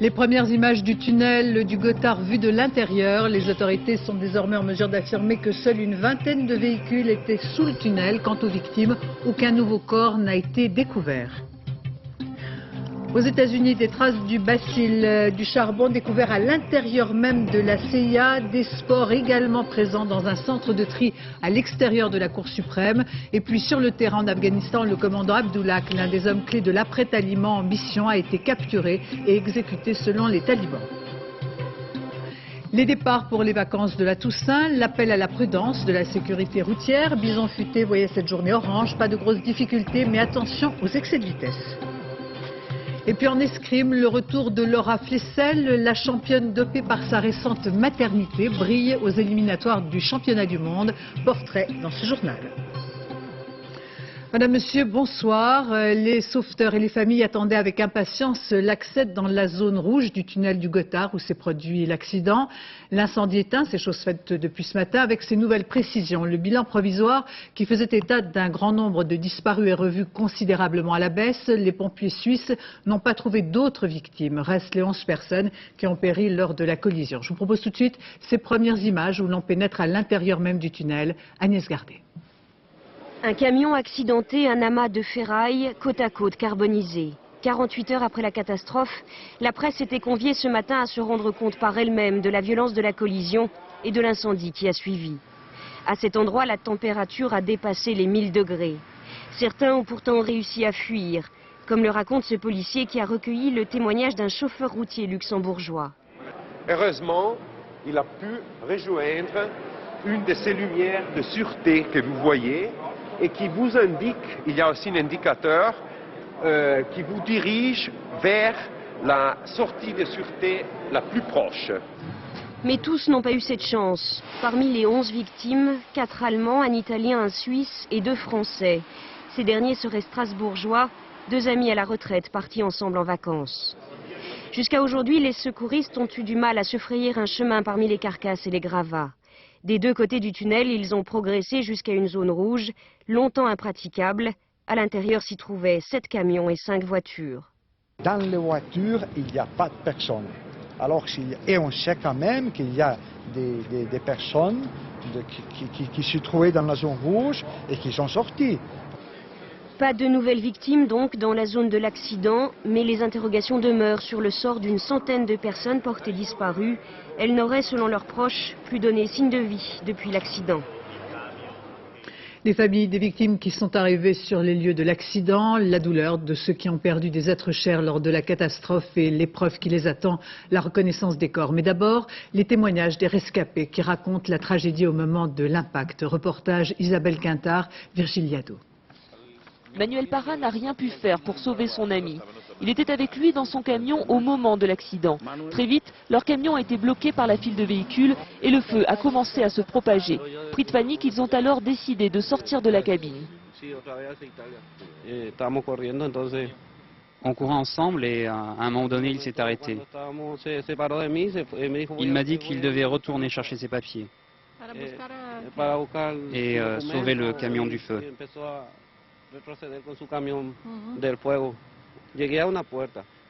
Les premières images du tunnel du Gothard vues de l'intérieur. Les autorités sont désormais en mesure d'affirmer que seule une vingtaine de véhicules étaient sous le tunnel. Quant aux victimes, aucun nouveau corps n'a été découvert. Aux États-Unis, des traces du bacille du charbon découvert à l'intérieur même de la CIA, des spores également présents dans un centre de tri à l'extérieur de la Cour suprême. Et puis sur le terrain en Afghanistan, le commandant Abdullah, l'un des hommes clés de l'après-taliban en mission, a été capturé et exécuté selon les talibans. Les départs pour les vacances de la Toussaint, l'appel à la prudence de la sécurité routière. Bison futé, voyez cette journée orange, pas de grosses difficultés, mais attention aux excès de vitesse. Et puis en escrime, le retour de Laura Flessel, la championne dopée par sa récente maternité, brille aux éliminatoires du championnat du monde. Portrait dans ce journal. Madame, Monsieur, bonsoir. Les sauveteurs et les familles attendaient avec impatience l'accès dans la zone rouge du tunnel du Gothard où s'est produit l'accident. L'incendie éteint, c'est chose faite depuis ce matin, avec ces nouvelles précisions. Le bilan provisoire qui faisait état d'un grand nombre de disparus est revu considérablement à la baisse. Les pompiers suisses n'ont pas trouvé d'autres victimes. Restent les 11 personnes qui ont péri lors de la collision. Je vous propose tout de suite ces premières images où l'on pénètre à l'intérieur même du tunnel. Agnès Gardet. Un camion accidenté, un amas de ferraille, côte à côte, carbonisé. 48 heures après la catastrophe, la presse était conviée ce matin à se rendre compte par elle-même de la violence de la collision et de l'incendie qui a suivi. À cet endroit, la température a dépassé les 1000 degrés. Certains ont pourtant réussi à fuir, comme le raconte ce policier qui a recueilli le témoignage d'un chauffeur routier luxembourgeois. Heureusement, il a pu rejoindre une de ces lumières de sûreté que vous voyez, et qui vous indique, il y a aussi un indicateur qui vous dirige vers la sortie de sûreté la plus proche. Mais tous n'ont pas eu cette chance. Parmi les 11 victimes, 4 Allemands, un Italien, un Suisse et 2 Français. Ces derniers seraient strasbourgeois, 2 amis à la retraite partis ensemble en vacances. Jusqu'à aujourd'hui, les secouristes ont eu du mal à se frayer un chemin parmi les carcasses et les gravats. Des deux côtés du tunnel, ils ont progressé jusqu'à une zone rouge, longtemps impraticable. À l'intérieur s'y trouvaient 7 camions et 5 voitures. Dans les voitures, il n'y a pas de personnes. Et on sait quand même qu'il y a des personnes qui se trouvaient dans la zone rouge et qui sont sorties. Pas de nouvelles victimes donc dans la zone de l'accident, mais les interrogations demeurent sur le sort d'une centaine de personnes portées disparues. Elles n'auraient, selon leurs proches, plus donné signe de vie depuis l'accident. Les familles des victimes qui sont arrivées sur les lieux de l'accident, la douleur de ceux qui ont perdu des êtres chers lors de la catastrophe et l'épreuve qui les attend, la reconnaissance des corps. Mais d'abord, les témoignages des rescapés qui racontent la tragédie au moment de l'impact. Reportage Isabelle Quintard, Virginie Yadot. Manuel Parra n'a rien pu faire pour sauver son ami. Il était avec lui dans son camion au moment de l'accident. Très vite, leur camion a été bloqué par la file de véhicules et le feu a commencé à se propager. Pris de panique, ils ont alors décidé de sortir de la cabine. On courait ensemble et à un moment donné, il s'est arrêté. Il m'a dit qu'il devait retourner chercher ses papiers et sauver le camion du feu.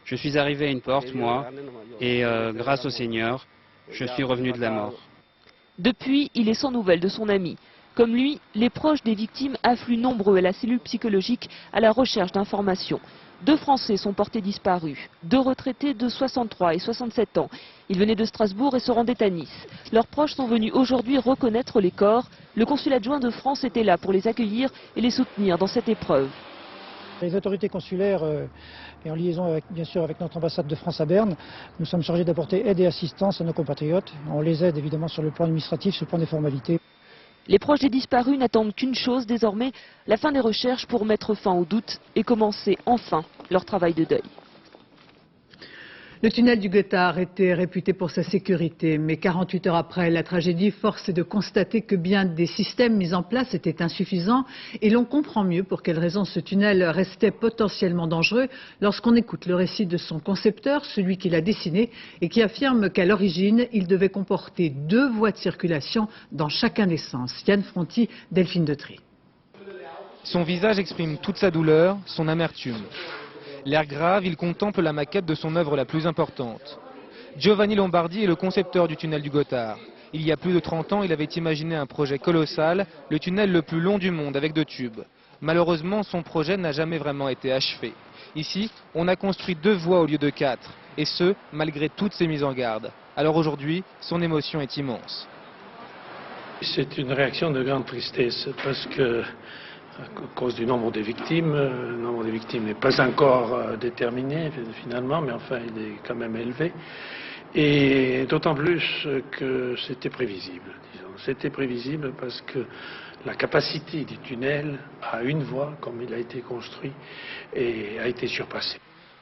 Je suis arrivé à une porte, moi, et grâce au Seigneur, je suis revenu de la mort. Depuis, il est sans nouvelles de son ami. Comme lui, les proches des victimes affluent nombreux à la cellule psychologique à la recherche d'informations. 2 Français sont portés disparus, 2 retraités de 63 et 67 ans. Ils venaient de Strasbourg et se rendaient à Nice. Leurs proches sont venus aujourd'hui reconnaître les corps. Le consulat adjoint de France était là pour les accueillir et les soutenir dans cette épreuve. Les autorités consulaires, et en liaison bien sûr avec notre ambassade de France à Berne, nous sommes chargés d'apporter aide et assistance à nos compatriotes. On les aide évidemment sur le plan administratif, sur le plan des formalités. Les proches des disparus n'attendent qu'une chose désormais, la fin des recherches pour mettre fin aux doutes et commencer enfin leur travail de deuil. Le tunnel du Gothard était réputé pour sa sécurité, mais 48 heures après la tragédie, force est de constater que bien des systèmes mis en place étaient insuffisants et l'on comprend mieux pour quelles raisons ce tunnel restait potentiellement dangereux lorsqu'on écoute le récit de son concepteur, celui qui l'a dessiné et qui affirme qu'à l'origine, il devait comporter 2 voies de circulation dans chacun des sens. Yann Fronti, Delphine Detry. Son visage exprime toute sa douleur, son amertume. L'air grave, il contemple la maquette de son œuvre la plus importante. Giovanni Lombardi est le concepteur du tunnel du Gothard. Il y a plus de 30 ans, il avait imaginé un projet colossal, le tunnel le plus long du monde avec 2 tubes. Malheureusement, son projet n'a jamais vraiment été achevé. Ici, on a construit 2 voies au lieu de 4, et ce, malgré toutes ces mises en garde. Alors aujourd'hui, son émotion est immense. C'est une réaction de grande tristesse parce que, à cause du nombre de victimes, le nombre de victimes n'est pas encore déterminé finalement, mais enfin il est quand même élevé. Et d'autant plus que c'était prévisible, disons. C'était prévisible parce que la capacité du tunnel à 1 voie, comme il a été construit, a été surpassée.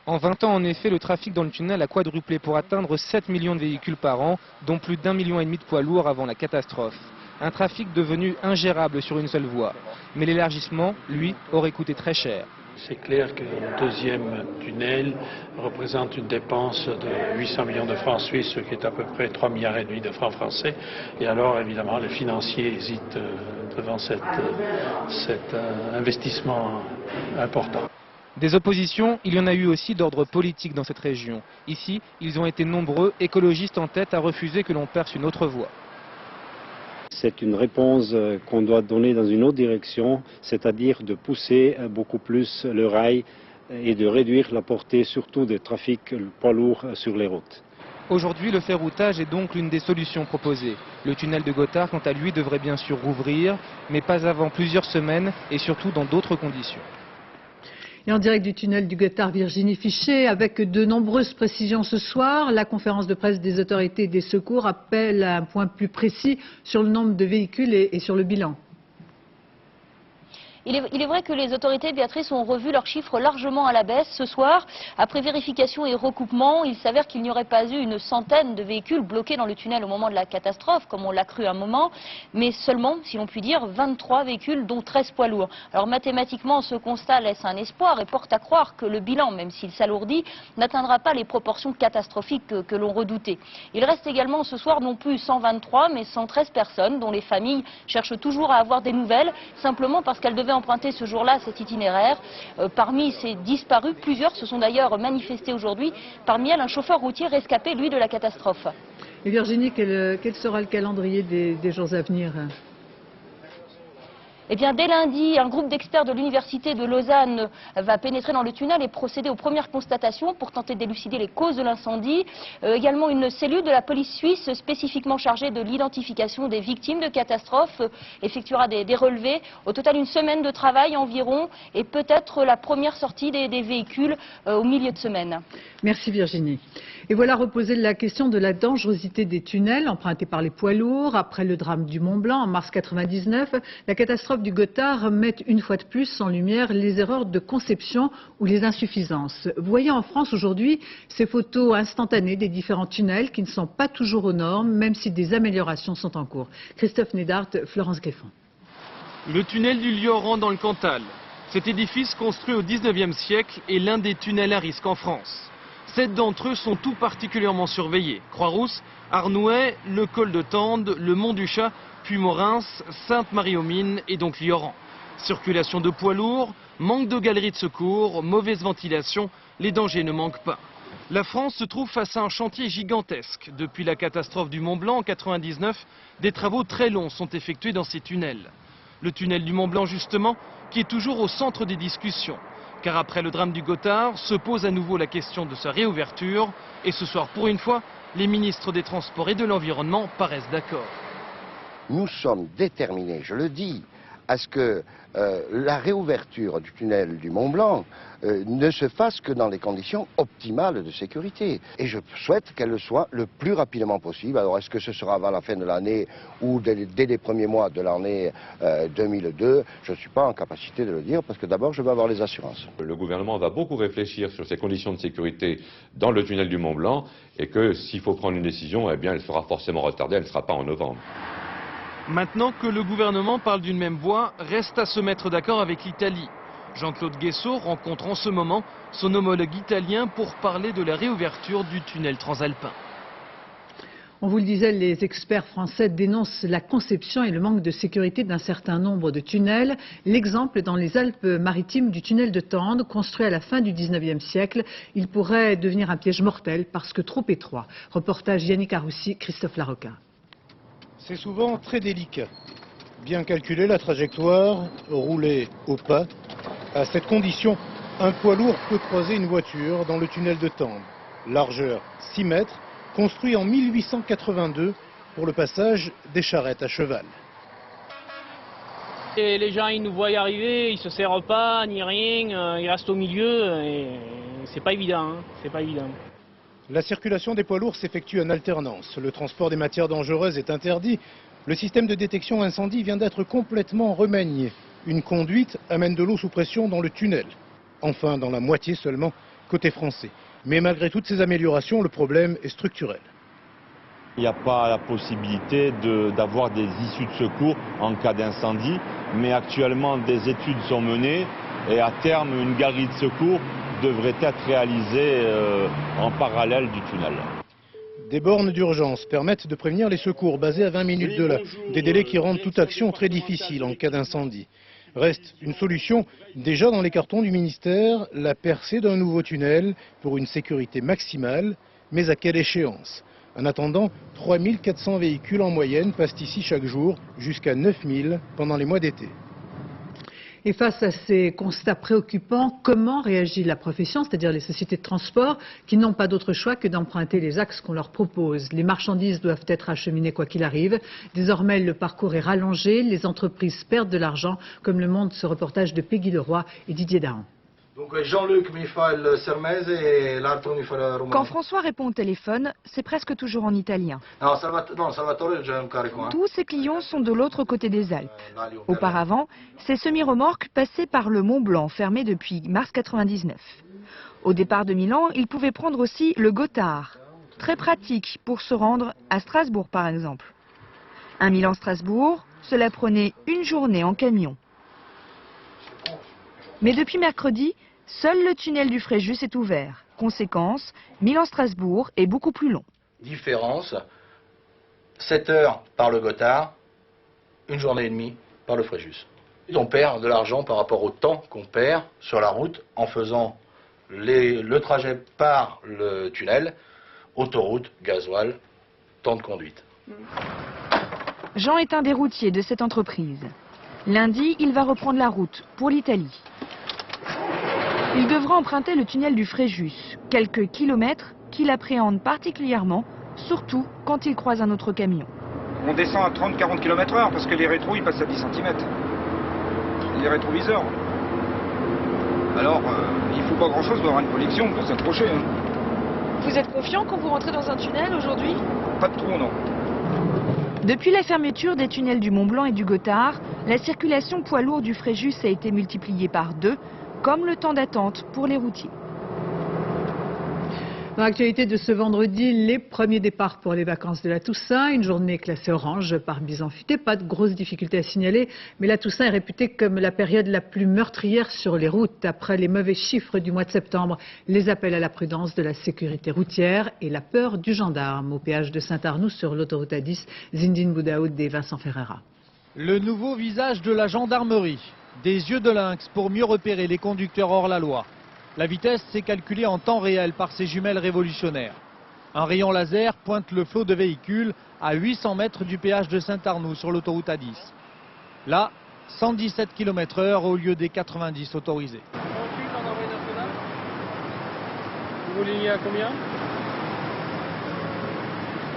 En 20 ans, en effet, le trafic dans le tunnel a quadruplé pour atteindre 7 millions de véhicules par an, dont plus d'1,5 million de poids lourds avant la catastrophe. Un trafic devenu ingérable sur une seule voie. Mais l'élargissement, lui, aurait coûté très cher. C'est clair que le 2e tunnel représente une dépense de 800 millions de francs suisses, ce qui est à peu près 3,5 milliards de francs français. Et alors, évidemment, les financiers hésitent devant cet investissement important. Des oppositions, il y en a eu aussi d'ordre politique dans cette région. Ici, ils ont été nombreux, écologistes en tête, à refuser que l'on perce une autre voie. C'est une réponse qu'on doit donner dans une autre direction, c'est-à-dire de pousser beaucoup plus le rail et de réduire la portée surtout des trafics poids lourds sur les routes. Aujourd'hui, le ferroutage est donc l'une des solutions proposées. Le tunnel de Gothard, quant à lui, devrait bien sûr rouvrir, mais pas avant plusieurs semaines et surtout dans d'autres conditions. Et en direct du tunnel du Gothard, Virginie Fichet, avec de nombreuses précisions ce soir. La conférence de presse des autorités et des secours appelle à un point plus précis sur le nombre de véhicules et sur le bilan. Il est vrai que les autorités, Béatrice, ont revu leurs chiffres largement à la baisse ce soir. Après vérification et recoupement, il s'avère qu'il n'y aurait pas eu une centaine de véhicules bloqués dans le tunnel au moment de la catastrophe, comme on l'a cru un moment, mais seulement, si l'on peut dire, 23 véhicules, dont 13 poids lourds. Alors mathématiquement, ce constat laisse un espoir et porte à croire que le bilan, même s'il s'alourdit, n'atteindra pas les proportions catastrophiques que l'on redoutait. Il reste également ce soir non plus 123, mais 113 personnes, dont les familles cherchent toujours à avoir des nouvelles, simplement parce qu'elles devaient emprunter ce jour-là cet itinéraire. Parmi ces disparus, plusieurs se sont d'ailleurs manifestés aujourd'hui. Parmi elles, un chauffeur routier rescapé, lui, de la catastrophe. Et Virginie, quel sera le calendrier des jours à venir ? Eh bien, dès lundi, un groupe d'experts de l'Université de Lausanne va pénétrer dans le tunnel et procéder aux premières constatations pour tenter d'élucider les causes de l'incendie. Également, une cellule de la police suisse spécifiquement chargée de l'identification des victimes de catastrophes effectuera des relevés. Au total, 1 semaine de travail environ et peut-être la première sortie des véhicules au milieu de semaine. Merci Virginie. Et voilà reposée la question de la dangerosité des tunnels empruntés par les poids lourds. Après le drame du Mont-Blanc en mars 99, la catastrophe du Gothard met une fois de plus en lumière les erreurs de conception ou les insuffisances. Vous voyez en France aujourd'hui ces photos instantanées des différents tunnels qui ne sont pas toujours aux normes, même si des améliorations sont en cours. Christophe Nédart, Florence Greffon. Le tunnel du Lioran dans le Cantal. Cet édifice construit au 19e siècle est l'un des tunnels à risque en France. 7 d'entre eux sont tout particulièrement surveillés. Croix-Rousse, Arnouet, le col de Tende, le Mont du Chat, puis Morins, Sainte-Marie-aux-Mines et donc Lioran. Circulation de poids lourds, manque de galeries de secours, mauvaise ventilation, les dangers ne manquent pas. La France se trouve face à un chantier gigantesque. Depuis la catastrophe du Mont-Blanc en 99, des travaux très longs sont effectués dans ces tunnels. Le tunnel du Mont-Blanc justement, qui est toujours au centre des discussions. Car après le drame du Gothard, se pose à nouveau la question de sa réouverture. Et ce soir, pour une fois, les ministres des Transports et de l'Environnement paraissent d'accord. Nous sommes déterminés, je le dis, à ce que la réouverture du tunnel du Mont-Blanc ne se fasse que dans les conditions optimales de sécurité. Et je souhaite qu'elle le soit le plus rapidement possible. Alors est-ce que ce sera avant la fin de l'année ou dès les premiers mois de l'année 2002 ? Je ne suis pas en capacité de le dire parce que d'abord je veux avoir les assurances. Le gouvernement va beaucoup réfléchir sur ces conditions de sécurité dans le tunnel du Mont-Blanc et que s'il faut prendre une décision, eh bien elle sera forcément retardée, elle ne sera pas en novembre. Maintenant que le gouvernement parle d'une même voix, reste à se mettre d'accord avec l'Italie. Jean-Claude Guessot rencontre en ce moment son homologue italien pour parler de la réouverture du tunnel transalpin. On vous le disait, les experts français dénoncent la conception et le manque de sécurité d'un certain nombre de tunnels. L'exemple dans les Alpes-Maritimes du tunnel de Tende, construit à la fin du 19e siècle. Il pourrait devenir un piège mortel parce que trop étroit. Reportage Yannick Aroussi, Christophe Larocca. C'est souvent très délicat. Bien calculer la trajectoire, rouler au pas. À cette condition, un poids lourd peut croiser une voiture dans le tunnel de Tende. Largeur 6 mètres, construit en 1882 pour le passage des charrettes à cheval. Et les gens, ils nous voient y arriver, ils se serrent pas, ni rien, ils restent au milieu, et c'est pas évident, hein, c'est pas évident. La circulation des poids lourds s'effectue en alternance. Le transport des matières dangereuses est interdit. Le système de détection incendie vient d'être complètement remanié. Une conduite amène de l'eau sous pression dans le tunnel. Enfin, dans la moitié seulement, côté français. Mais malgré toutes ces améliorations, le problème est structurel. Il n'y a pas la possibilité d'avoir des issues de secours en cas d'incendie, mais actuellement des études sont menées et à terme une galerie de secours devrait être réalisée en parallèle du tunnel. Des bornes d'urgence permettent de prévenir les secours basés à 20 minutes de là, des délais qui rendent toute action très difficile en cas d'incendie. Reste une solution, déjà dans les cartons du ministère, la percée d'un nouveau tunnel pour une sécurité maximale, mais à quelle échéance? En attendant, 3400 véhicules en moyenne passent ici chaque jour, jusqu'à 9000 pendant les mois d'été. Et face à ces constats préoccupants, comment réagit la profession, c'est-à-dire les sociétés de transport, qui n'ont pas d'autre choix que d'emprunter les axes qu'on leur propose? Les marchandises doivent être acheminées quoi qu'il arrive. Désormais, le parcours est rallongé, les entreprises perdent de l'argent, comme le montre ce reportage de Peggy Leroy et Didier Dahan. Jean-Luc Michel Sermese et l'altro Michel Romano. Quand François répond au téléphone, c'est presque toujours en italien. Non, Salvatore, j'ai un carico. Tous ses clients sont de l'autre côté des Alpes. Auparavant, ces semi-remorques passaient par le Mont Blanc, fermé depuis mars 99. Au départ de Milan, il pouvait prendre aussi le Gothard. Très pratique pour se rendre à Strasbourg, par exemple. Un Milan-Strasbourg, cela prenait une journée en camion. Mais depuis mercredi, seul le tunnel du Fréjus est ouvert. Conséquence, Milan-Strasbourg est beaucoup plus long. Différence, 7 heures par le Gothard, une journée et demie par le Fréjus. On perd de l'argent par rapport au temps qu'on perd sur la route en faisant le trajet par le tunnel, autoroute, gasoil, temps de conduite. Jean est un des routiers de cette entreprise. Lundi, il va reprendre la route pour l'Italie. Il devra emprunter le tunnel du Fréjus, quelques kilomètres qu'il appréhende particulièrement, surtout quand il croise un autre camion. On descend à 30-40 km/h parce que les rétros ils passent à 10 cm. Les rétroviseurs. Alors, il faut pas grand-chose pour avoir une connexion pour s'accrocher. Hein. Vous êtes confiant quand vous rentrez dans un tunnel aujourd'hui? Pas de trou, non. Depuis la fermeture des tunnels du Mont Blanc et du Gothard, la circulation poids lourd du Fréjus a été multipliée par 2, comme le temps d'attente pour les routiers. Dans l'actualité de ce vendredi, les premiers départs pour les vacances de la Toussaint. Une journée classée orange par Bison Futé. Pas de grosses difficultés à signaler, mais la Toussaint est réputée comme la période la plus meurtrière sur les routes. Après les mauvais chiffres du mois de septembre, les appels à la prudence de la sécurité routière et la peur du gendarme. Au péage de Saint-Arnoux sur l'autoroute A10, Zindine Boudaoud et Vincent Ferreira. Le nouveau visage de la gendarmerie. Des yeux de lynx pour mieux repérer les conducteurs hors la loi. La vitesse s'est calculée en temps réel par ces jumelles révolutionnaires. Un rayon laser pointe le flot de véhicules à 800 mètres du péage de Saint-Arnoux sur l'autoroute A10. Là, 117 km/h au lieu des 90 autorisés. Vous voulez à combien?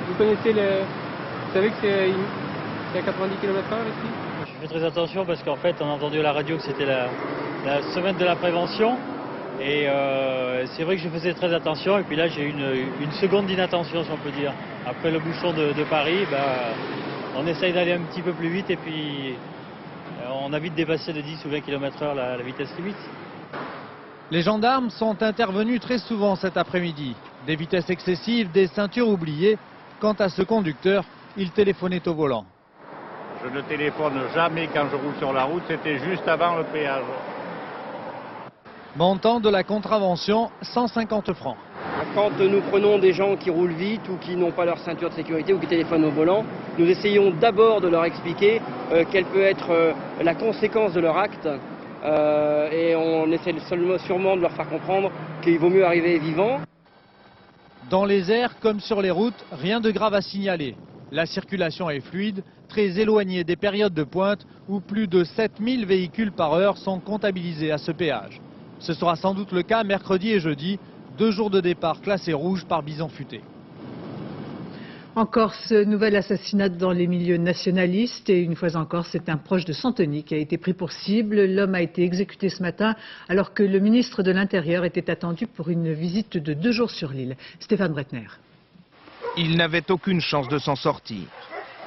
Vous connaissez Vous savez que c'est à 90 km/h ici? Je fais très attention parce qu'en fait on a entendu à la radio que c'était la semaine de la prévention et c'est vrai que je faisais très attention et puis là j'ai eu une seconde d'inattention si on peut dire. Après le bouchon de Paris, on essaye d'aller un petit peu plus vite et puis on a vite dépassé de 10 ou 20 km/h la vitesse limite. Les gendarmes sont intervenus très souvent cet après-midi. Des vitesses excessives, des ceintures oubliées. Quant à ce conducteur, il téléphonait au volant. Je ne téléphone jamais quand je roule sur la route, c'était juste avant le péage. Montant de la contravention, 150 francs. Quand nous prenons des gens qui roulent vite ou qui n'ont pas leur ceinture de sécurité ou qui téléphonent au volant, nous essayons d'abord de leur expliquer quelle peut être la conséquence de leur acte et on essaie sûrement de leur faire comprendre qu'il vaut mieux arriver vivant. Dans les airs comme sur les routes, rien de grave à signaler. La circulation est fluide, très éloignée des périodes de pointe où plus de 7000 véhicules par heure sont comptabilisés à ce péage. Ce sera sans doute le cas mercredi et jeudi, 2 jours de départ classés rouges par bison futé. En Corse, nouvel assassinat dans les milieux nationalistes et une fois encore, c'est un proche de Santoni qui a été pris pour cible. L'homme a été exécuté ce matin alors que le ministre de l'Intérieur était attendu pour une visite de 2 jours sur l'île. Stéphane Bretner. Il n'avait aucune chance de s'en sortir.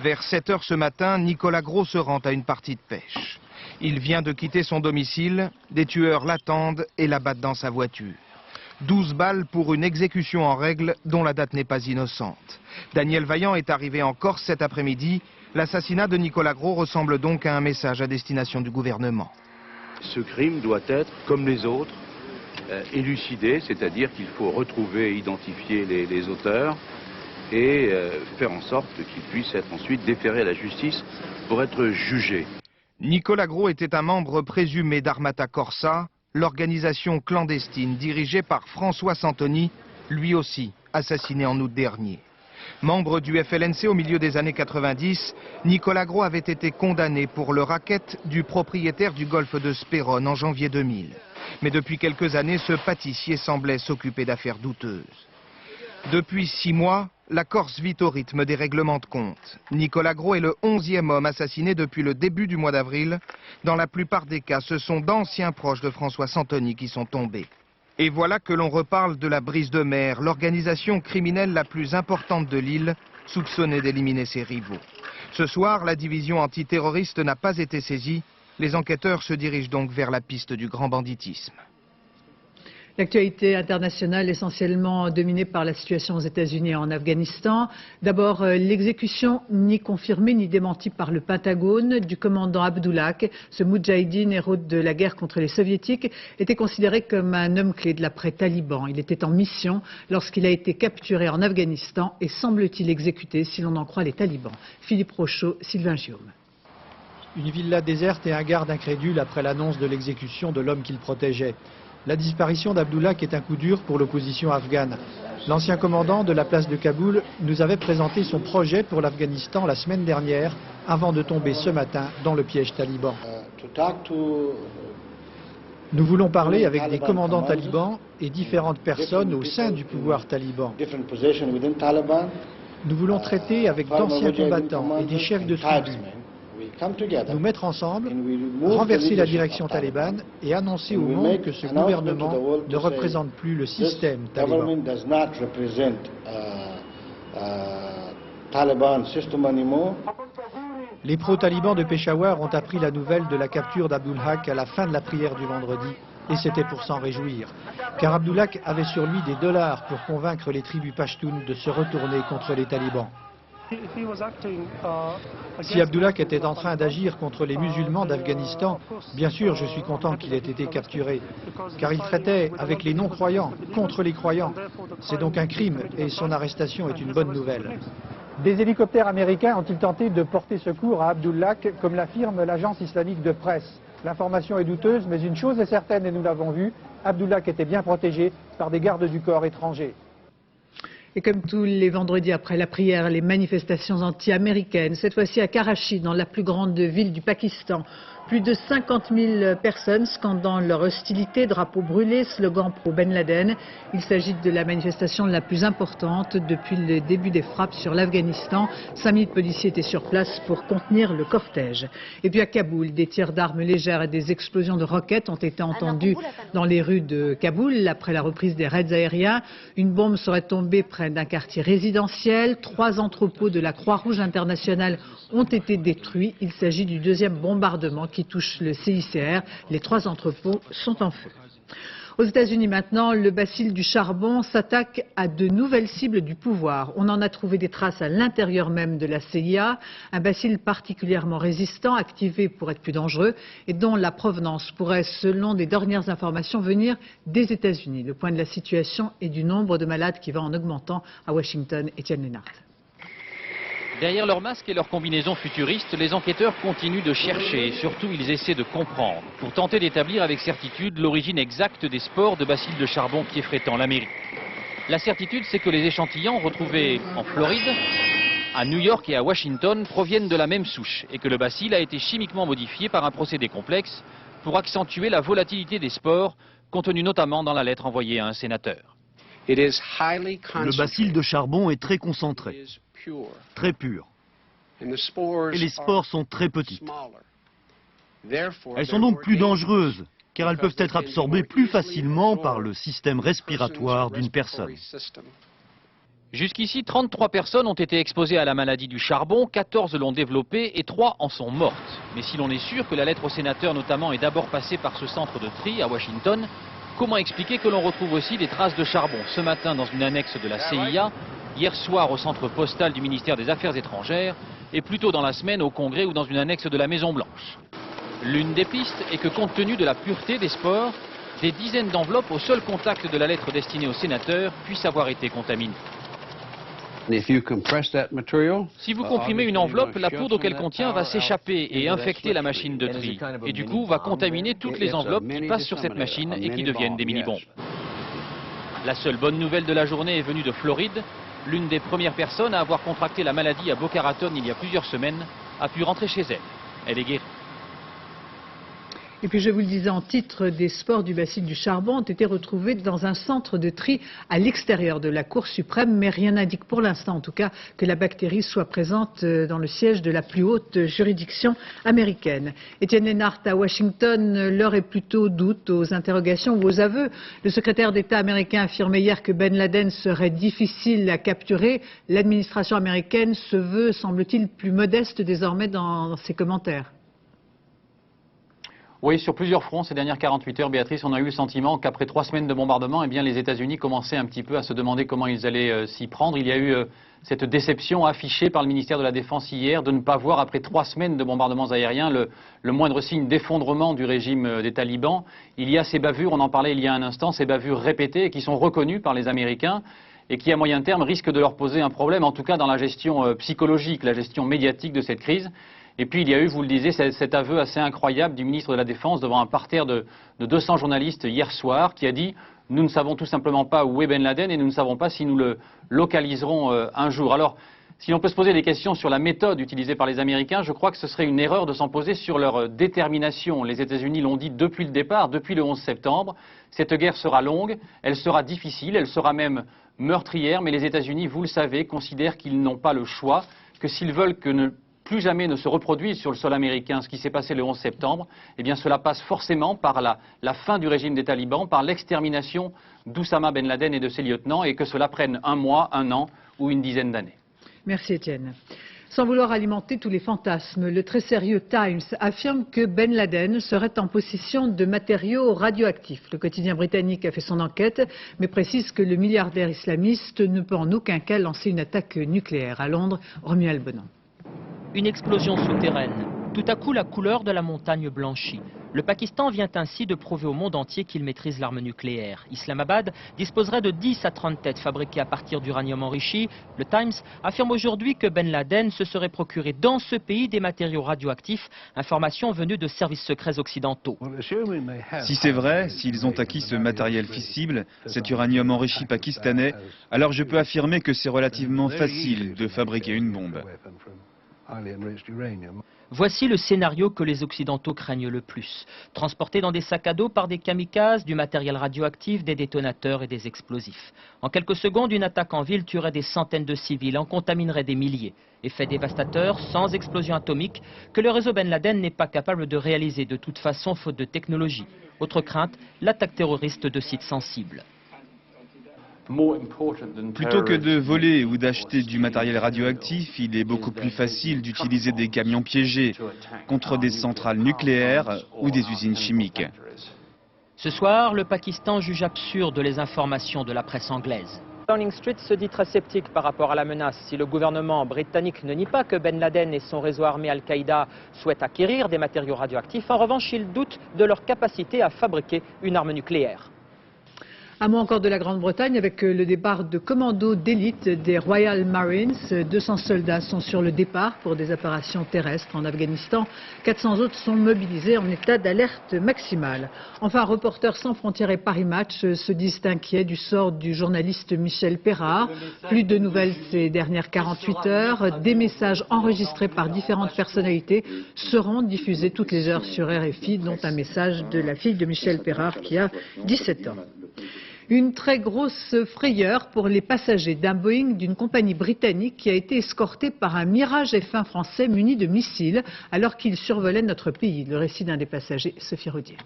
Vers 7 h ce matin, Nicolas Gros se rend à une partie de pêche. Il vient de quitter son domicile, des tueurs l'attendent et l'abattent dans sa voiture. 12 balles pour une exécution en règle dont la date n'est pas innocente. Daniel Vaillant est arrivé en Corse cet après-midi. L'assassinat de Nicolas Gros ressemble donc à un message à destination du gouvernement. Ce crime doit être, comme les autres, élucidé, c'est-à-dire qu'il faut retrouver et identifier les auteurs et faire en sorte qu'ils puissent être ensuite déférés à la justice pour être jugés. Nicolas Gros était un membre présumé d'Armata Corsa, l'organisation clandestine dirigée par François Santoni, lui aussi assassiné en août dernier. Membre du FLNC au milieu des années 90, Nicolas Gros avait été condamné pour le racket du propriétaire du golfe de Spérone en janvier 2000. Mais depuis quelques années, ce pâtissier semblait s'occuper d'affaires douteuses. Depuis 6 mois, la Corse vit au rythme des règlements de compte. Nicolas Gros est le 11e homme assassiné depuis le début du mois d'avril. Dans la plupart des cas, ce sont d'anciens proches de François Santoni qui sont tombés. Et voilà que l'on reparle de la Brise de Mer, l'organisation criminelle la plus importante de l'île, soupçonnée d'éliminer ses rivaux. Ce soir, la division antiterroriste n'a pas été saisie. Les enquêteurs se dirigent donc vers la piste du grand banditisme. L'actualité internationale essentiellement dominée par la situation aux États-Unis et en Afghanistan. D'abord, l'exécution ni confirmée ni démentie par le Pentagone du commandant Abdulhak. Ce moudjahidine, héros de la guerre contre les soviétiques, était considéré comme un homme clé de l'après-Taliban. Il était en mission lorsqu'il a été capturé en Afghanistan et semble-t-il exécuté si l'on en croit les talibans. Philippe Rochaud, Sylvain Giaume. Une villa déserte et un garde incrédule après l'annonce de l'exécution de l'homme qu'il protégeait. La disparition d'Abdulhak est un coup dur pour l'opposition afghane. L'ancien commandant de la place de Kaboul nous avait présenté son projet pour l'Afghanistan la semaine dernière, avant de tomber ce matin dans le piège taliban. Nous voulons parler avec des commandants talibans et différentes personnes au sein du pouvoir taliban. Nous voulons traiter avec d'anciens combattants et des chefs de tribus. Nous mettre ensemble, renverser la direction talibane et annoncer au monde que ce gouvernement ne représente plus le système taliban. Les pro-talibans de Peshawar ont appris la nouvelle de la capture d'Abdulhak à la fin de la prière du vendredi, et c'était pour s'en réjouir. Car Abdulhak avait sur lui des dollars pour convaincre les tribus pashtunes de se retourner contre les talibans. Si Abdulhak était en train d'agir contre les musulmans d'Afghanistan, bien sûr je suis content qu'il ait été capturé, car il traitait avec les non-croyants, contre les croyants. C'est donc un crime et son arrestation est une bonne nouvelle. Des hélicoptères américains ont-ils tenté de porter secours à Abdulhak, comme l'affirme l'agence islamique de presse? L'information est douteuse, mais une chose est certaine et nous l'avons vu, Abdulhak était bien protégé par des gardes du corps étrangers. Et comme tous les vendredis après la prière, les manifestations anti-américaines, cette fois-ci à Karachi, dans la plus grande ville du Pakistan. Plus de 50 000 personnes scandant leur hostilité, drapeaux brûlés, slogans pro-Ben Laden. Il s'agit de la manifestation la plus importante depuis le début des frappes sur l'Afghanistan. 5 000 policiers étaient sur place pour contenir le cortège. Et puis à Kaboul, des tirs d'armes légères et des explosions de roquettes ont été entendus dans les rues de Kaboul après la reprise des raids aériens. Une bombe serait tombée près d'un quartier résidentiel. 3 entrepôts de la Croix-Rouge internationale ont été détruits. Il s'agit du 2e bombardement qui touche le CICR. Les 3 entrepôts sont en feu. Aux États-Unis maintenant, le bacille du charbon s'attaque à de nouvelles cibles du pouvoir. On en a trouvé des traces à l'intérieur même de la CIA, un bacille particulièrement résistant, activé pour être plus dangereux et dont la provenance pourrait, selon des dernières informations, venir des États-Unis. Le point de la situation et du nombre de malades qui va en augmentant à Washington. Étienne Lénart. Derrière leurs masques et leurs combinaisons futuristes, les enquêteurs continuent de chercher et surtout ils essaient de comprendre pour tenter d'établir avec certitude l'origine exacte des spores de bacilles de charbon qui effraient tant l'Amérique. La certitude, c'est que les échantillons retrouvés en Floride, à New York et à Washington proviennent de la même souche et que le bacille a été chimiquement modifié par un procédé complexe pour accentuer la volatilité des spores contenue notamment dans la lettre envoyée à un sénateur. Le bacille de charbon est très concentré, très pur. Et les spores sont très petites. Elles sont donc plus dangereuses, car elles peuvent être absorbées plus facilement par le système respiratoire d'une personne. Jusqu'ici, 33 personnes ont été exposées à la maladie du charbon, 14 l'ont développée et 3 en sont mortes. Mais si l'on est sûr que la lettre au sénateur notamment est d'abord passée par ce centre de tri à Washington, comment expliquer que l'on retrouve aussi des traces de charbon ce matin dans une annexe de la CIA, hier soir au centre postal du ministère des Affaires étrangères et plus tôt dans la semaine au Congrès ou dans une annexe de la Maison-Blanche? L'une des pistes est que compte tenu de la pureté des spores, des dizaines d'enveloppes au seul contact de la lettre destinée au sénateur puissent avoir été contaminées. Si vous comprimez une enveloppe, la poudre qu'elle contient va s'échapper et infecter la machine de tri. Et du coup, va contaminer toutes les enveloppes qui passent sur cette machine et qui deviennent des mini-bombes. La seule bonne nouvelle de la journée est venue de Floride. L'une des premières personnes à avoir contracté la maladie à Boca Raton il y a plusieurs semaines a pu rentrer chez elle. Elle est guérie. Et puis je vous le disais en titre, des spores du bacille du charbon ont été retrouvés dans un centre de tri à l'extérieur de la Cour suprême, mais rien n'indique pour l'instant en tout cas que la bactérie soit présente dans le siège de la plus haute juridiction américaine. Étienne Lénart à Washington, l'heure est plutôt aux doutes, aux interrogations ou aux aveux. Le secrétaire d'État américain affirmait hier que Ben Laden serait difficile à capturer. L'administration américaine se veut, semble-t-il, plus modeste désormais dans ses commentaires. Oui, sur plusieurs fronts ces dernières 48 heures, Béatrice, on a eu le sentiment qu'après 3 semaines de bombardement, eh bien, les États-Unis commençaient un petit peu à se demander comment ils allaient s'y prendre. Il y a eu cette déception affichée par le ministère de la Défense hier de ne pas voir, après 3 semaines de bombardements aériens, le moindre signe d'effondrement du régime des talibans. Il y a ces bavures, on en parlait il y a un instant, ces bavures répétées qui sont reconnues par les Américains et qui, à moyen terme, risquent de leur poser un problème, en tout cas dans la gestion psychologique, la gestion médiatique de cette crise. Et puis il y a eu, vous le disiez, cet aveu assez incroyable du ministre de la Défense devant un parterre de 200 journalistes hier soir qui a dit « Nous ne savons tout simplement pas où est Ben Laden et nous ne savons pas si nous le localiserons un jour ». Alors, si l'on peut se poser des questions sur la méthode utilisée par les Américains, je crois que ce serait une erreur de s'en poser sur leur détermination. Les États-Unis l'ont dit depuis le départ, depuis le 11 septembre. Cette guerre sera longue, elle sera difficile, elle sera même meurtrière, mais les États-Unis, vous le savez, considèrent qu'ils n'ont pas le choix, que s'ils veulent que plus jamais ne se reproduise sur le sol américain ce qui s'est passé le 11 septembre, eh bien cela passe forcément par la fin du régime des talibans, par l'extermination d'Oussama Ben Laden et de ses lieutenants, et que cela prenne 1 mois, 1 an ou une dizaine d'années. Merci Étienne. Sans vouloir alimenter tous les fantasmes, le très sérieux Times affirme que Ben Laden serait en possession de matériaux radioactifs. Le quotidien britannique a fait son enquête, mais précise que le milliardaire islamiste ne peut en aucun cas lancer une attaque nucléaire. À Londres, Romuald Bonan. Une explosion souterraine. Tout à coup, la couleur de la montagne blanchit. Le Pakistan vient ainsi de prouver au monde entier qu'il maîtrise l'arme nucléaire. Islamabad disposerait de 10 à 30 têtes fabriquées à partir d'uranium enrichi. Le Times affirme aujourd'hui que Ben Laden se serait procuré dans ce pays des matériaux radioactifs, information venue de services secrets occidentaux. Si c'est vrai, s'ils ont acquis ce matériel fissible, cet uranium enrichi pakistanais, alors je peux affirmer que c'est relativement facile de fabriquer une bombe. Voici le scénario que les Occidentaux craignent le plus. Transporté dans des sacs à dos par des kamikazes, du matériel radioactif, des détonateurs et des explosifs. En quelques secondes, une attaque en ville tuerait des centaines de civils, en contaminerait des milliers. Effet dévastateur, sans explosion atomique, que le réseau Ben Laden n'est pas capable de réaliser de toute façon faute de technologie. Autre crainte, l'attaque terroriste de sites sensibles. Plutôt que de voler ou d'acheter du matériel radioactif, il est beaucoup plus facile d'utiliser des camions piégés contre des centrales nucléaires ou des usines chimiques. Ce soir, le Pakistan juge absurde les informations de la presse anglaise. Downing Street se dit très sceptique par rapport à la menace. Si le gouvernement britannique ne nie pas que Ben Laden et son réseau armé Al-Qaïda souhaitent acquérir des matériaux radioactifs, en revanche, il doute de leur capacité à fabriquer une arme nucléaire. Un mot encore de la Grande-Bretagne avec le départ de commandos d'élite des Royal Marines. 200 soldats sont sur le départ pour des opérations terrestres en Afghanistan. 400 autres sont mobilisés en état d'alerte maximale. Enfin, Reporters sans frontières et Paris Match se disent inquiets du sort du journaliste Michel Pérard. Plus de nouvelles ces dernières 48 heures. Des messages enregistrés par différentes personnalités seront diffusés toutes les heures sur RFI, dont un message de la fille de Michel Pérard qui a 17 ans. Une très grosse frayeur pour les passagers d'un Boeing d'une compagnie britannique qui a été escorté par un Mirage F1 français muni de missiles alors qu'il survolait notre pays. Le récit d'un des passagers, Sophie Roudier.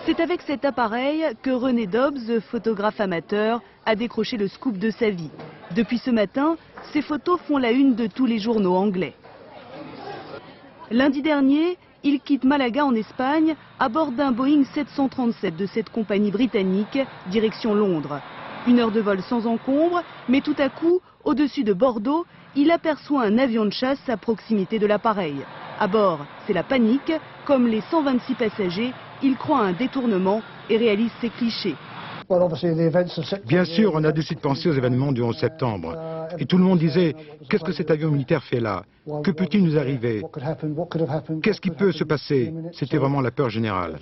C'est avec cet appareil que René Dobbs, photographe amateur, a décroché le scoop de sa vie. Depuis ce matin, ces photos font la une de tous les journaux anglais. Lundi dernier, il quitte Malaga en Espagne à bord d'un Boeing 737 de cette compagnie britannique, direction Londres. 1 heure de vol sans encombre, mais tout à coup, au-dessus de Bordeaux, il aperçoit un avion de chasse à proximité de l'appareil. À bord, c'est la panique. Comme les 126 passagers, il croit à un détournement et réalise ses clichés. Bien sûr, on a de suite pensé aux événements du 11 septembre. Et tout le monde disait, qu'est-ce que cet avion militaire fait là? Que peut-il nous arriver? Qu'est-ce qui peut se passer? C'était vraiment la peur générale.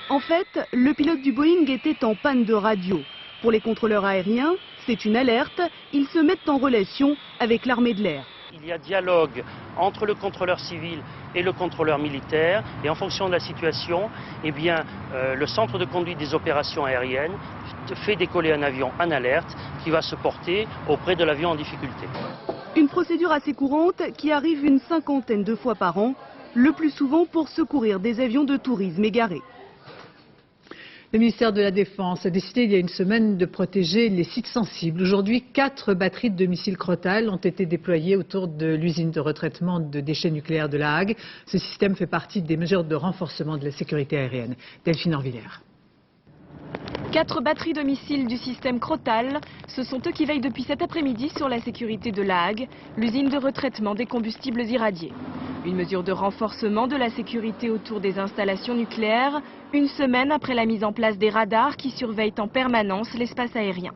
En fait, le pilote du Boeing était en panne de radio. Pour les contrôleurs aériens, c'est une alerte. Ils se mettent en relation avec l'armée de l'air. Il y a dialogue entre le contrôleur civil et le contrôleur militaire, et en fonction de la situation, eh bien, le centre de conduite des opérations aériennes fait décoller un avion en alerte qui va se porter auprès de l'avion en difficulté. Une procédure assez courante qui arrive une 50aine de fois par an, le plus souvent pour secourir des avions de tourisme égarés. Le ministère de la Défense a décidé il y a une semaine de protéger les sites sensibles. Aujourd'hui, 4 batteries de missiles Crotale ont été déployées autour de l'usine de retraitement de déchets nucléaires de La Hague. Ce système fait partie des mesures de renforcement de la sécurité aérienne. Delphine Orvillère. 4 batteries de missiles du système Crotale, ce sont eux qui veillent depuis cet après-midi sur la sécurité de La Hague, l'usine de retraitement des combustibles irradiés. Une mesure de renforcement de la sécurité autour des installations nucléaires, une semaine après la mise en place des radars qui surveillent en permanence l'espace aérien.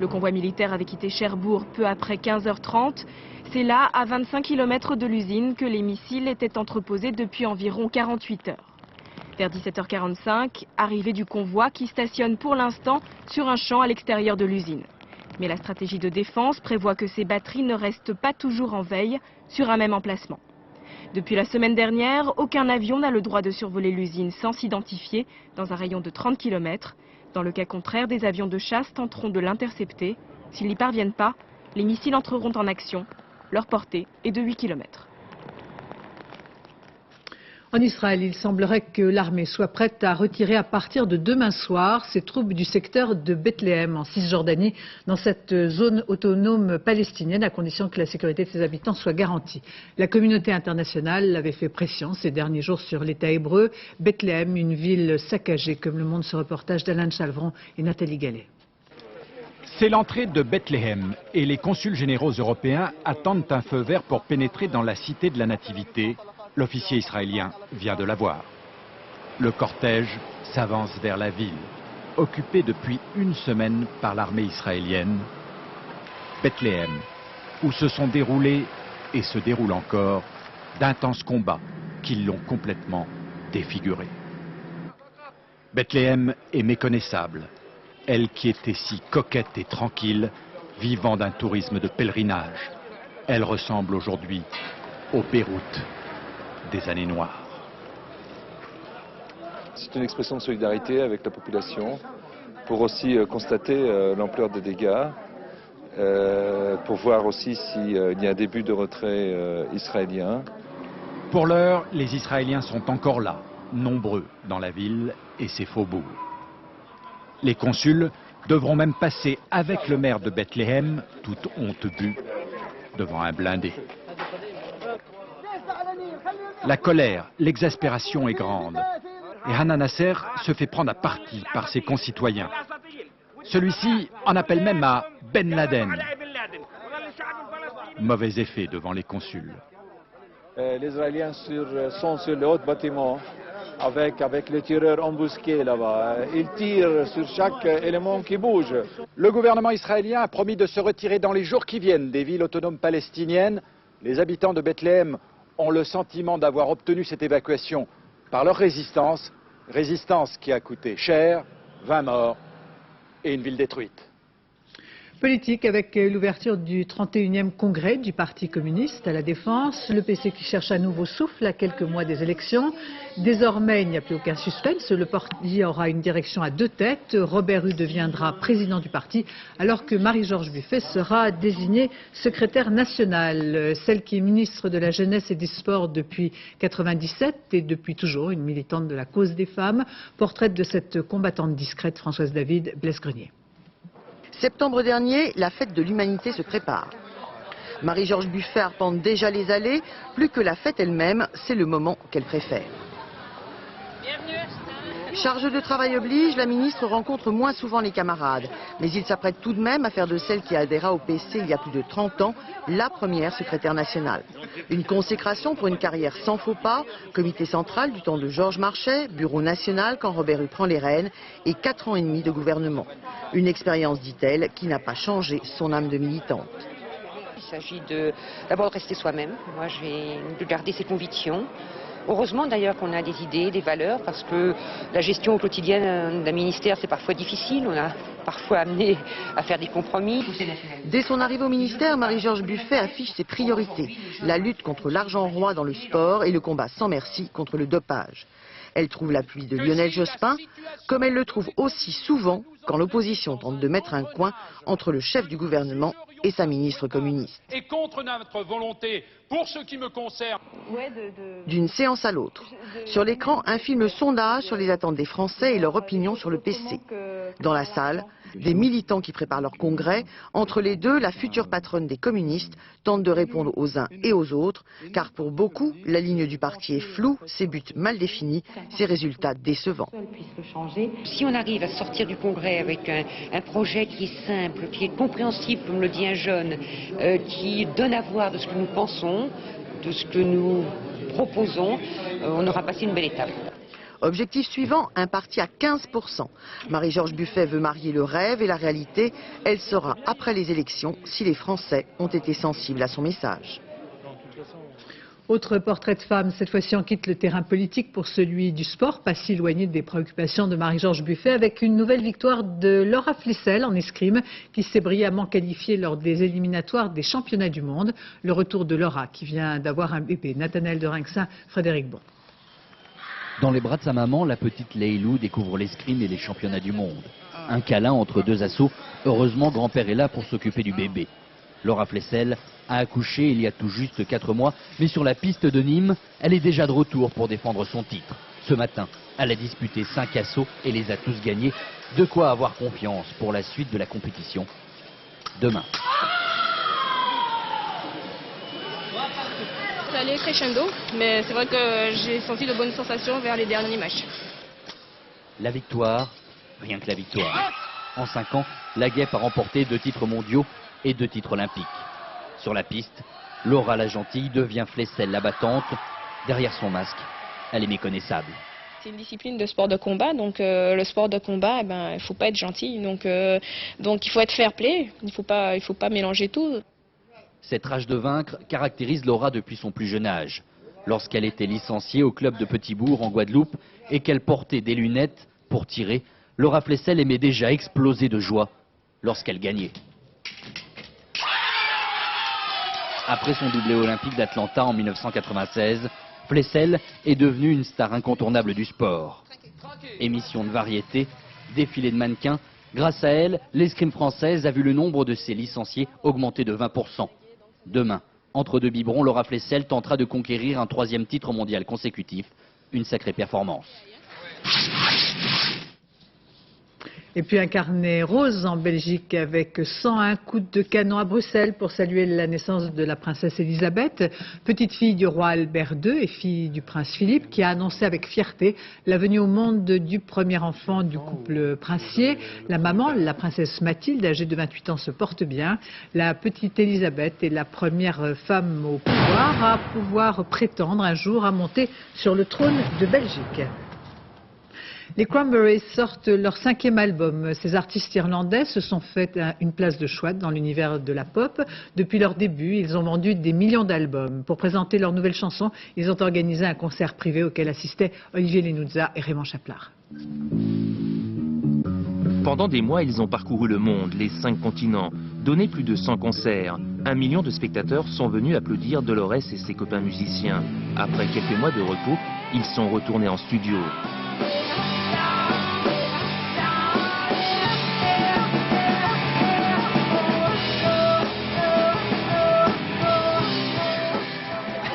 Le convoi militaire avait quitté Cherbourg peu après 15h30. C'est là, à 25 km de l'usine, que les missiles étaient entreposés depuis environ 48 heures. Vers 17h45, arrivée du convoi qui stationne pour l'instant sur un champ à l'extérieur de l'usine. Mais la stratégie de défense prévoit que ces batteries ne restent pas toujours en veille sur un même emplacement. Depuis la semaine dernière, aucun avion n'a le droit de survoler l'usine sans s'identifier dans un rayon de 30 km. Dans le cas contraire, des avions de chasse tenteront de l'intercepter. S'ils n'y parviennent pas, les missiles entreront en action. Leur portée est de 8 km. En Israël, il semblerait que l'armée soit prête à retirer à partir de demain soir ses troupes du secteur de Bethléem en Cisjordanie, dans cette zone autonome palestinienne, à condition que la sécurité de ses habitants soit garantie. La communauté internationale avait fait pression ces derniers jours sur l'État hébreu. Bethléem, une ville saccagée, comme le montre ce reportage d'Alain Chalvron et Nathalie Gallet. C'est l'entrée de Bethléem et les consuls généraux européens attendent un feu vert pour pénétrer dans la cité de la Nativité. L'officier israélien vient de la voir. Le cortège s'avance vers la ville, occupée depuis une semaine par l'armée israélienne. Bethléem, où se sont déroulés et se déroulent encore d'intenses combats qui l'ont complètement défigurée. Bethléem est méconnaissable, elle qui était si coquette et tranquille, vivant d'un tourisme de pèlerinage. Elle ressemble aujourd'hui au Beyrouth des années noires. C'est une expression de solidarité avec la population, pour aussi constater l'ampleur des dégâts, pour voir aussi s'il y a un début de retrait israélien. Pour l'heure, les Israéliens sont encore là, nombreux dans la ville et ses faubourgs. Les consuls devront même passer avec le maire de Bethléem, toute honte bue, devant un blindé. La colère, l'exaspération est grande. Et Hanna Nasser se fait prendre à partie par ses concitoyens. Celui-ci en appelle même à Ben Laden. Mauvais effet devant les consuls. Les Israéliens sont sur les hauts bâtiments avec les tireurs embusqués là-bas. Ils tirent sur chaque élément qui bouge. Le gouvernement israélien a promis de se retirer dans les jours qui viennent des villes autonomes palestiniennes. Les habitants de Bethléem ont le sentiment d'avoir obtenu cette évacuation par leur résistance qui a coûté cher, 20 morts et une ville détruite. Politique avec l'ouverture du 31e congrès du Parti communiste à la Défense, le PC qui cherche un nouveau souffle à quelques mois des élections. Désormais, il n'y a plus aucun suspense, le parti aura une direction à deux têtes. Robert Hue deviendra président du parti alors que Marie-Georges Buffet sera désignée secrétaire nationale. Celle qui est ministre de la Jeunesse et des Sports depuis 1997 et depuis toujours une militante de la cause des femmes. Portrait de cette combattante discrète, Françoise David, Blaise Grenier. Septembre dernier, la fête de l'humanité se prépare. Marie-Georges Buffet arpente déjà les allées. Plus que la fête elle-même, c'est le moment qu'elle préfère. Charge de travail oblige, la ministre rencontre moins souvent les camarades. Mais il s'apprête tout de même à faire de celle qui adhéra au PC il y a plus de 30 ans, la première secrétaire nationale. Une consécration pour une carrière sans faux pas, comité central du temps de Georges Marchais, bureau national quand Robert Hue prend les rênes et 4 ans et demi de gouvernement. Une expérience, dit-elle, qui n'a pas changé son âme de militante. Il s'agit d'abord de rester soi-même. Moi, de garder ses convictions. Heureusement d'ailleurs qu'on a des idées, des valeurs, parce que la gestion quotidienne d'un ministère c'est parfois difficile, on a parfois amené à faire des compromis. Dès son arrivée au ministère, Marie-Georges Buffet affiche ses priorités, la lutte contre l'argent roi dans le sport et le combat sans merci contre le dopage. Elle trouve l'appui de Lionel Jospin, comme elle le trouve aussi souvent quand l'opposition tente de mettre un coin entre le chef du gouvernement et sa ministre communiste. Et contre notre volonté, pour ce qui me concerne... D'une séance à l'autre. Sur l'écran, un film sondage sur les attentes des Français et leur opinion sur le PC. Dans la salle, des militants qui préparent leur congrès. Entre les deux, la future patronne des communistes tente de répondre aux uns et aux autres, car pour beaucoup, la ligne du parti est floue, ses buts mal définis, ses résultats décevants. Si on arrive à sortir du congrès avec un projet qui est simple, qui est compréhensible, comme le dit un jeune, qui donne à voir de ce que nous pensons, de ce que nous proposons, on aura passé une belle étape. Objectif suivant, un parti à 15%. Marie-Georges Buffet veut marier le rêve et la réalité. Elle saura après les élections si les Français ont été sensibles à son message. Autre portrait de femme, cette fois-ci on quitte le terrain politique pour celui du sport, pas si éloigné des préoccupations de Marie-Georges Buffet, avec une nouvelle victoire de Laura Flessel en escrime, qui s'est brillamment qualifiée lors des éliminatoires des championnats du monde. Le retour de Laura, qui vient d'avoir un bébé. Nathanaël de Rinxin, Frédéric Bon. Dans les bras de sa maman, la petite Leilou découvre l'escrime et les championnats du monde. Un câlin entre deux assauts. Heureusement, grand-père est là pour s'occuper du bébé. Laura Flessel a accouché il y a tout juste 4 mois, mais sur la piste de Nîmes, elle est déjà de retour pour défendre son titre. Ce matin, elle a disputé 5 assauts et les a tous gagnés. De quoi avoir confiance pour la suite de la compétition demain. Ça allait crescendo, mais c'est vrai que j'ai senti de bonnes sensations vers les derniers matchs. La victoire, rien que la victoire. En 5 ans, la Guêpe a remporté 2 titres mondiaux et 2 titres olympiques. Sur la piste, Laura la gentille devient Flessel la battante. Derrière son masque, elle est méconnaissable. C'est une discipline de sport de combat, donc le sport de combat, il ne faut pas être gentil, donc il faut être fair play, il ne faut pas mélanger tout. Cette rage de vaincre caractérise Laura depuis son plus jeune âge. Lorsqu'elle était licenciée au club de Petit-Bourg en Guadeloupe et qu'elle portait des lunettes pour tirer, Laura Flessel aimait déjà exploser de joie lorsqu'elle gagnait. Après son doublé olympique d'Atlanta en 1996, Flessel est devenue une star incontournable du sport. Émission de variété, défilé de mannequins, grâce à elle, l'escrime française a vu le nombre de ses licenciés augmenter de 20%. Demain, entre deux biberons, Laura Flessel tentera de conquérir un 3e titre mondial consécutif. Une sacrée performance. Et puis un carnet rose en Belgique avec 101 coups de canon à Bruxelles pour saluer la naissance de la princesse Elisabeth, petite fille du roi Albert II et fille du prince Philippe, qui a annoncé avec fierté la venue au monde du premier enfant du couple princier. La maman, la princesse Mathilde, âgée de 28 ans, se porte bien. La petite Elisabeth est la première femme au pouvoir à pouvoir prétendre un jour à monter sur le trône de Belgique. Les Cranberries sortent leur 5e album. Ces artistes irlandais se sont fait une place de choix dans l'univers de la pop. Depuis leur début, ils ont vendu des millions d'albums. Pour présenter leurs nouvelles chansons, ils ont organisé un concert privé auquel assistaient Olivier Lenuzza et Raymond Chaplard. Pendant des mois, ils ont parcouru le monde, les 5 continents, donné plus de 100 concerts. 1 million de spectateurs sont venus applaudir Dolores et ses copains musiciens. Après quelques mois de repos, ils sont retournés en studio.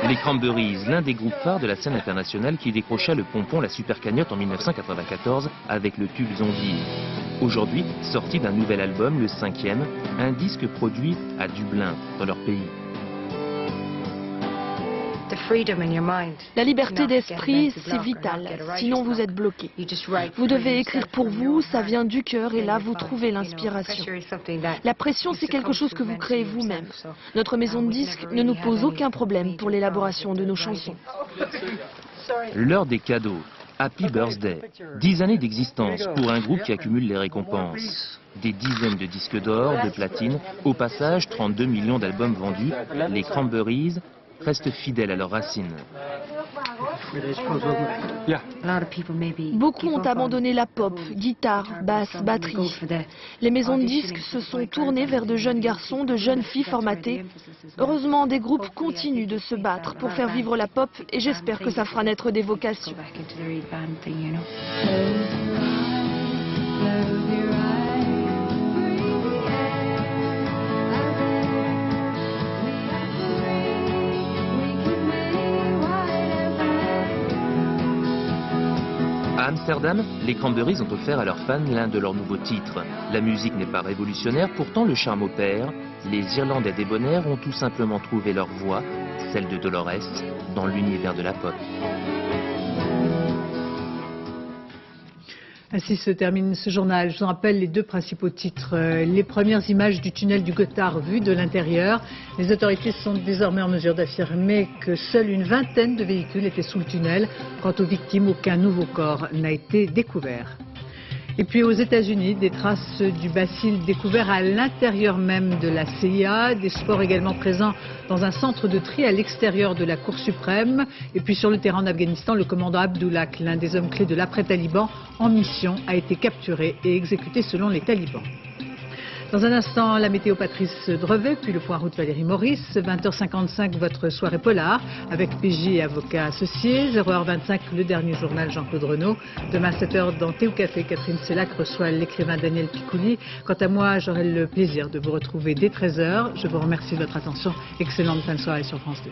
Les Cranberries, l'un des groupes phares de la scène internationale qui décrocha le pompon La Super Cagnotte en 1994 avec le tube Zombie. Aujourd'hui, sorti d'un nouvel album, le 5e, un disque produit à Dublin, dans leur pays. La liberté d'esprit, c'est vital, sinon vous êtes bloqué. Vous devez écrire pour vous, ça vient du cœur et là vous trouvez l'inspiration. La pression, c'est quelque chose que vous créez vous-même. Notre maison de disques ne nous pose aucun problème pour l'élaboration de nos chansons. L'heure des cadeaux. Happy Birthday. 10 années d'existence pour un groupe qui accumule les récompenses. Des dizaines de disques d'or, de platine, au passage 32 millions d'albums vendus. Les Cranberries restent fidèles à leurs racines. Beaucoup ont abandonné la pop, guitare, basse, batterie. Les maisons de disques se sont tournées vers de jeunes garçons, de jeunes filles formatées. Heureusement, des groupes continuent de se battre pour faire vivre la pop et j'espère que ça fera naître des vocations. À Amsterdam, les Cranberries ont offert à leurs fans l'un de leurs nouveaux titres. La musique n'est pas révolutionnaire, pourtant le charme opère. Les Irlandais débonnaires ont tout simplement trouvé leur voix, celle de Dolores, dans l'univers de la pop. Ainsi se termine ce journal. Je vous rappelle les 2 principaux titres. Les premières images du tunnel du Gothard vues de l'intérieur. Les autorités sont désormais en mesure d'affirmer que seule une vingtaine de véhicules étaient sous le tunnel. Quant aux victimes, aucun nouveau corps n'a été découvert. Et puis aux États-Unis, des traces du bacille découvert à l'intérieur même de la CIA, des spores également présents dans un centre de tri à l'extérieur de la Cour suprême. Et puis sur le terrain en Afghanistan, le commandant Abdulak, l'un des hommes clés de l'après-Taliban en mission, a été capturé et exécuté selon les talibans. Dans un instant, la météo Patrice Drevet, puis le point route Valérie Maurice. 20h55, votre soirée polar avec PJ et avocats associés. 0h25, le dernier journal Jean-Claude Renaud. Demain 7h dans Thé ou Café, Catherine Sellac reçoit l'écrivain Daniel Picouli. Quant à moi, j'aurai le plaisir de vous retrouver dès 13h. Je vous remercie de votre attention. Excellente fin de soirée sur France 2.